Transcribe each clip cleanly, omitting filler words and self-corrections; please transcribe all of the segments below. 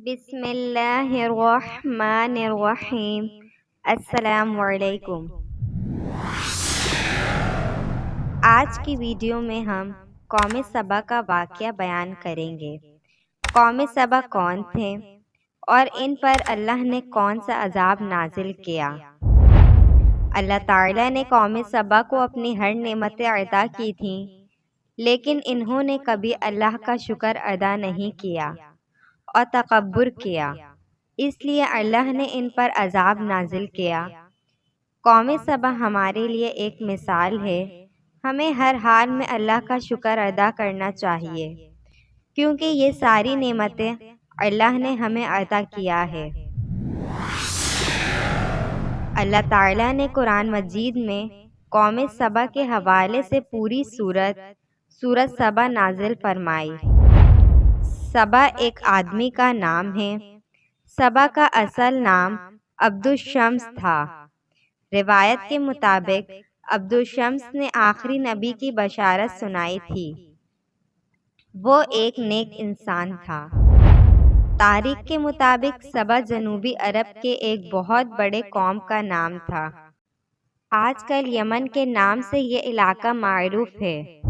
بسم اللہ الرحمن الرحیم۔ السلام علیکم۔ آج کی ویڈیو میں ہم قوم سبا کا واقعہ بیان کریں گے۔ قوم سبا کون تھے اور ان پر اللہ نے کون سا عذاب نازل کیا؟ اللہ تعالیٰ نے قوم سبا کو اپنی ہر نعمتیں عطا کی تھیں، لیکن انہوں نے کبھی اللہ کا شکر ادا نہیں کیا اور تکبر کیا، اس لیے اللہ نے ان پر عذاب نازل کیا۔ قوم سبا ہمارے لیے ایک مثال ہے۔ ہمیں ہر حال میں اللہ کا شکر ادا کرنا چاہیے، کیونکہ یہ ساری نعمتیں اللہ نے ہمیں عطا کیا ہے۔ اللہ تعالیٰ نے قرآن مجید میں قوم سبا کے حوالے سے پوری سورت سبا نازل فرمائی۔ سبا ایک آدمی کا نام ہے۔ سبا کا اصل نام عبدالشمس تھا۔ روایت کے مطابق عبدالشمس نے آخری نبی کی بشارت سنائی تھی۔ وہ ایک نیک انسان تھا۔ تاریخ کے مطابق سبا جنوبی عرب کے ایک بہت بڑے قوم کا نام تھا۔ آج کل یمن کے نام سے یہ علاقہ معروف ہے۔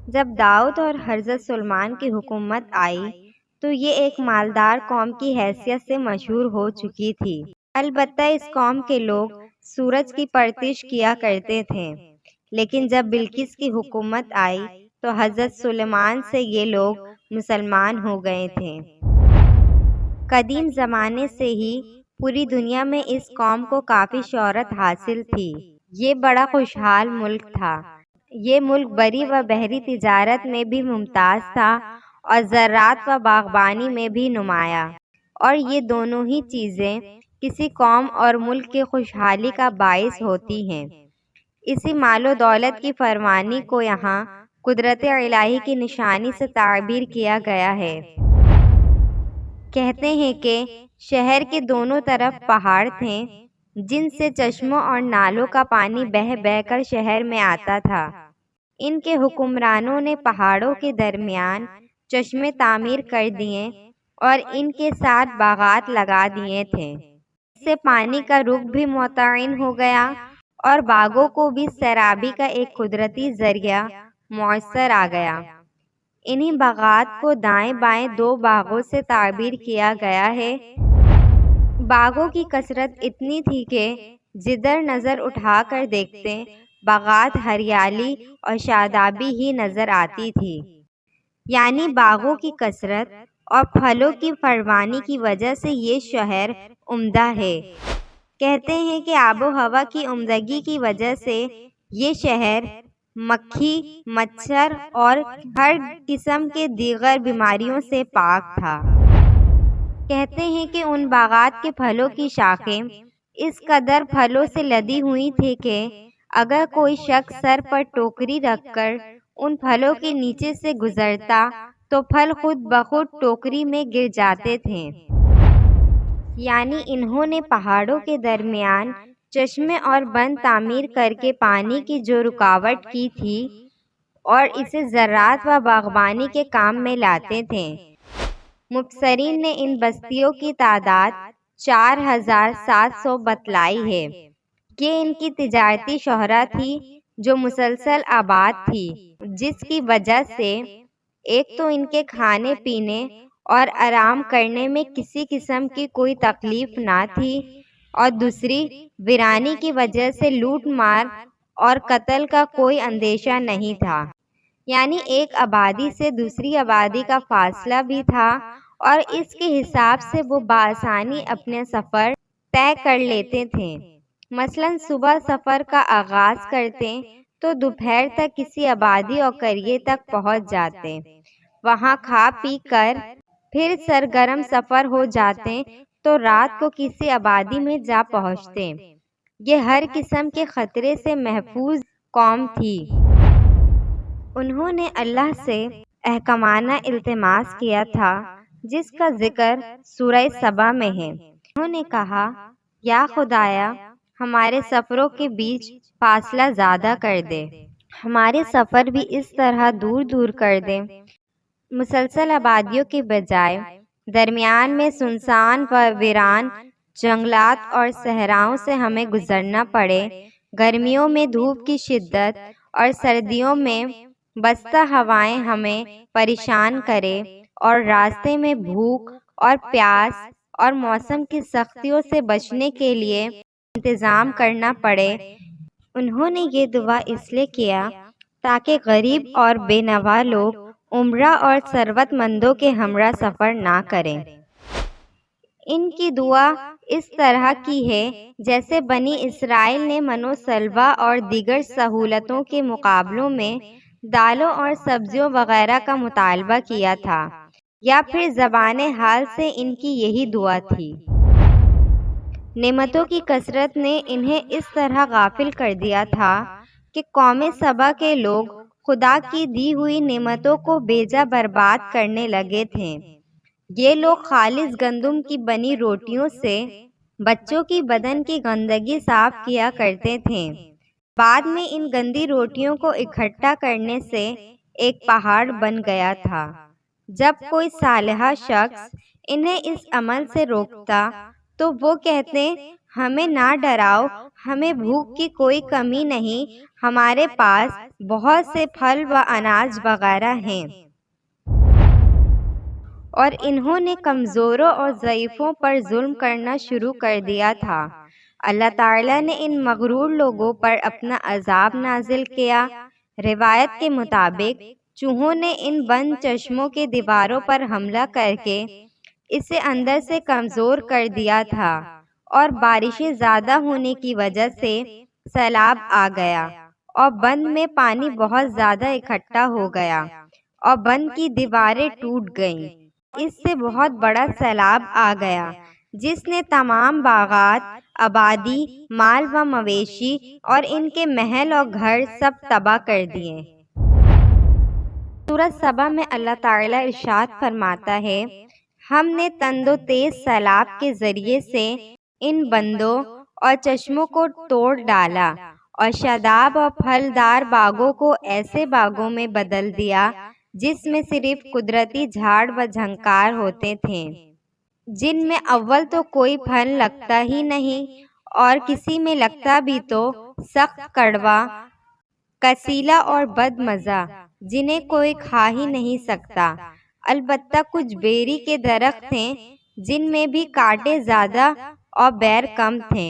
جب داؤد اور حضرت سلیمان کی حکومت آئی تو یہ ایک مالدار قوم کی حیثیت سے مشہور ہو چکی تھی۔ البتہ اس قوم کے لوگ سورج کی پرستش کیا کرتے تھے، لیکن جب بلقیس کی حکومت آئی تو حضرت سلیمان سے یہ لوگ مسلمان ہو گئے تھے۔ قدیم زمانے سے ہی پوری دنیا میں اس قوم کو کافی شہرت حاصل تھی۔ یہ بڑا خوشحال ملک تھا۔ یہ ملک بری و بحری تجارت میں بھی ممتاز تھا اور زراعت و باغبانی میں بھی نمایاں، اور یہ دونوں ہی چیزیں کسی قوم اور ملک کی خوشحالی کا باعث ہوتی ہیں۔ اسی مال و دولت کی فراوانی کو یہاں قدرت الہی کی نشانی سے تعبیر کیا گیا ہے۔ کہتے ہیں کہ شہر کے دونوں طرف پہاڑ تھے، جن سے چشموں اور نالوں کا پانی بہہ بہہ کر شہر میں آتا تھا۔ ان کے حکمرانوں نے پہاڑوں کے درمیان چشمے تعمیر کر دیے اور ان کے ساتھ باغات لگا دیے تھے۔ اس سے پانی کا رخ بھی متعین ہو گیا اور باغوں کو بھی سیرابی کا ایک قدرتی ذریعہ میسر آ گیا۔ انہی باغات کو دائیں بائیں دو باغوں سے تعبیر کیا گیا ہے۔ باغوں کی کثرت اتنی تھی کہ جدھر نظر اٹھا کر دیکھتے باغات ہریالی اور شادابی ہی نظر آتی تھی۔ یعنی باغوں کی کثرت اور پھلوں کی فراوانی کی وجہ سے یہ شہر عمدہ ہے۔ کہتے ہیں کہ آب و ہوا کی عمدگی کی وجہ سے یہ شہر مکھی، مچھر اور ہر قسم کے دیگر بیماریوں سے پاک تھا۔ کہتے ہیں کہ ان باغات کے پھلوں کی شاخیں اس قدر پھلوں سے لدی ہوئی تھی کہ اگر کوئی شخص سر پر ٹوکری رکھ کر ان پھلوں کے نیچے سے گزرتا تو پھل خود بخود ٹوکری میں گر جاتے تھے۔ یعنی انہوں نے پہاڑوں کے درمیان چشمے اور بند تعمیر کر کے پانی کی جو رکاوٹ کی تھی اور اسے زراعت و باغبانی کے کام میں لاتے تھے۔ مفسرین نے ان بستیوں کی تعداد 4700 بتلائی ہے۔ یہ ان کی تجارتی شہرت تھی جو مسلسل آباد تھی، جس کی وجہ سے ایک تو ان کے کھانے پینے اور آرام کرنے میں کسی قسم کی کوئی تکلیف نہ تھی، اور دوسری ویرانی کی وجہ سے لوٹ مار اور قتل کا کوئی اندیشہ نہیں تھا۔ یعنی ایک آبادی سے دوسری آبادی کا فاصلہ بھی تھا اور اس کے حساب سے وہ بآسانی اپنے سفر طے کر لیتے تھے۔ مثلاً صبح سفر کا آغاز کرتے تو دوپہر تک کسی آبادی اور قریے تک پہنچ جاتے، وہاں کھا پی کر پھر سرگرم سفر ہو جاتے تو رات کو کسی آبادی میں جا پہنچتے۔ یہ ہر قسم کے خطرے سے محفوظ قوم تھی۔ انہوں نے اللہ سے احکامانہ التماس کیا تھا، جس کا ذکر سورہ سبا میں ہے۔ انہوں نے کہا، یا خدایا، ہمارے سفروں کے بیچ فاصلہ زیادہ کر دے، ہمارے سفر بھی اس طرح دور دور کر دے، مسلسل آبادیوں کے بجائے درمیان میں سنسان و ویران جنگلات اور صحراؤں سے ہمیں گزرنا پڑے، گرمیوں میں دھوپ کی شدت اور سردیوں میں بستہ ہوائیں ہمیں پریشان کرے، اور راستے میں بھوک اور پیاس اور موسم کی سختیوں سے بچنے کے لیے انتظام کرنا پڑے۔ انہوں نے یہ دعا اس لیے کیا تاکہ غریب اور بے نوا لوگ عمرہ اور ثروت مندوں کے ہمراہ سفر نہ کریں۔ ان کی دعا اس طرح کی ہے جیسے بنی اسرائیل نے من و سلوہ اور دیگر سہولتوں کے مقابلوں میں دالوں اور سبزیوں وغیرہ کا مطالبہ کیا تھا، یا پھر زبان حال سے ان کی یہی دعا تھی۔ نعمتوں کی کثرت نے انہیں اس طرح غافل کر دیا تھا کہ قوم سبا کے لوگ خدا کی دی ہوئی نعمتوں کو بیجا برباد کرنے لگے تھے۔ یہ لوگ خالص گندم کی بنی روٹیوں سے بچوں کی بدن کی گندگی صاف کیا کرتے تھے۔ بعد میں ان گندی روٹیوں کو اکٹھا کرنے سے ایک پہاڑ بن گیا تھا۔ جب کوئی صالحہ شخص انہیں اس عمل سے روکتا تو وہ کہتے، ہمیں نہ ڈراؤ، ہمیں بھوک کی کوئی کمی نہیں، ہمارے پاس بہت سے پھل و اناج وغیرہ ہیں۔ اور انہوں نے کمزوروں اور ضعیفوں پر ظلم کرنا شروع کر دیا تھا۔ اللہ تعالیٰ نے ان مغرور لوگوں پر اپنا عذاب نازل کیا۔ روایت کے مطابق چوہوں نے ان بند چشموں کے دیواروں پر حملہ کر کے اسے اندر سے کمزور کر دیا تھا، اور بارشیں زیادہ ہونے کی وجہ سے سیلاب آ گیا، اور بند میں پانی بہت زیادہ اکٹھا ہو گیا، اور بند کی دیواریں ٹوٹ گئیں۔ اس سے بہت بڑا سیلاب آ گیا جس نے تمام باغات، آبادی، مال و مویشی اور ان کے محل اور گھر سب تباہ کر دیے۔ سورۃ سبا میں اللہ تعالیٰ ارشاد فرماتا ہے، ہم نے تند و تیز سیلاب کے ذریعے سے ان بندوں اور چشموں کو توڑ ڈالا، اور شاداب اور پھلدار باغوں کو ایسے باغوں میں بدل دیا جس میں صرف قدرتی جھاڑ و جھنکار ہوتے تھے، جن میں اول تو کوئی پھل لگتا ہی نہیں، اور کسی میں لگتا بھی تو سخت کڑوا، کسیلا اور بد مزہ، جنہیں کوئی کھا ہی نہیں سکتا۔ البتہ کچھ بیری کے درخت تھے جن میں بھی کانٹے زیادہ اور بیر کم تھے۔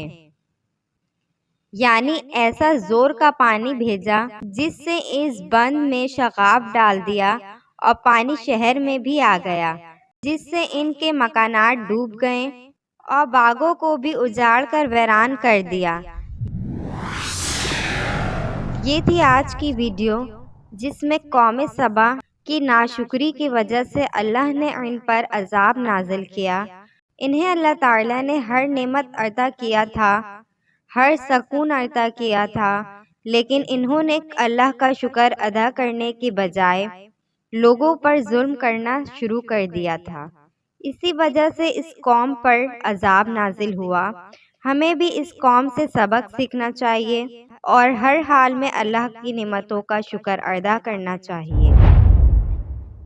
یعنی ایسا زور کا پانی بھیجا جس سے اس بند میں شغاف ڈال دیا، اور پانی شہر میں بھی آ گیا جس سے ان کے مکانات ڈوب گئے، اور باغوں کو بھی اجاڑ کر ویران کر دیا۔ یہ تھی آج کی ویڈیو جس میں قوم سبا کی ناشکری کی وجہ سے اللہ نے ان پر عذاب نازل کیا۔ انہیں اللہ تعالیٰ نے ہر نعمت عطا کیا تھا، ہر سکون عطا کیا تھا، لیکن انہوں نے اللہ کا شکر ادا کرنے کی بجائے لوگوں پر ظلم کرنا شروع کر دیا تھا۔ اسی وجہ سے اس قوم پر عذاب نازل ہوا۔ ہمیں بھی اس قوم سے سبق سیکھنا چاہیے اور ہر حال میں اللہ کی نعمتوں کا شکر ادا کرنا چاہیے۔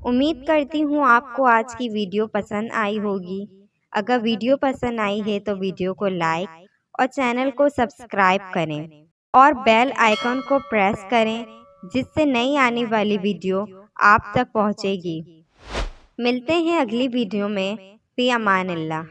امید کرتی ہوں آپ کو آج کی ویڈیو پسند آئی ہوگی۔ اگر ویڈیو پسند آئی ہے تو ویڈیو کو لائک اور چینل کو سبسکرائب کریں، اور بیل آئیکن کو پریس کریں جس سے نئی آنے والی ویڈیو آپ تک پہنچے گی۔ ملتے ہیں اگلی ویڈیو میں۔ فی امان اللہ۔